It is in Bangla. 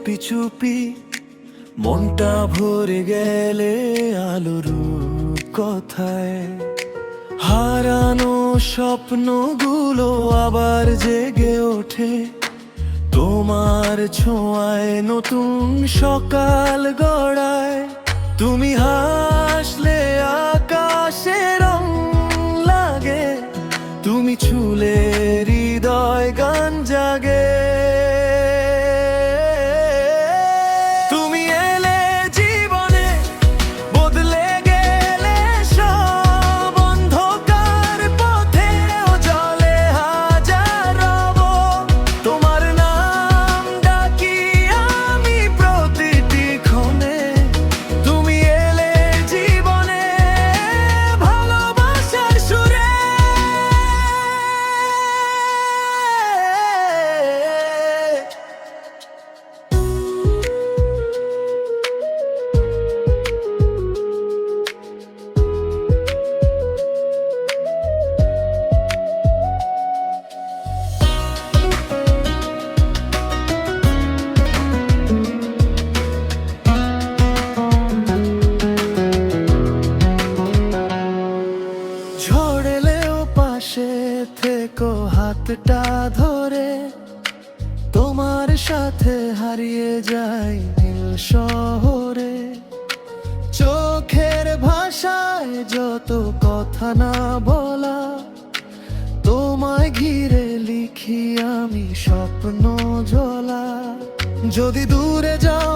চুপি চুপি মনটা ভরে গেলে আলোর কথায় হারানো স্বপ্নগুলো আবার জেগে ওঠে তোমার ছোঁয়ায় নতুন সকাল গড়ায়। তুমি হাসলে আকাশে রং লাগে, তুমি ছুলে হৃদয় গান জাগে। তুমি এলে জীবনে বদলে গেলে সব অন্ধকার পথে জলে হাজার রব। তোমার নাম ডাকি আমি প্রতিটি ক্ষণে। তুমি এলে জীবনে ভালোবাসার সুরে। ঝড় এলেও পাশে থেকো হাতটা ধরে, তোমার সাথে হারিয়ে যাই নীল শহরে। চোখের ভাষায় যত কথা না বলা, তোমায় ঘিরে লিখি আমি স্বপ্ন ঝোলা। যদি দূরে যাও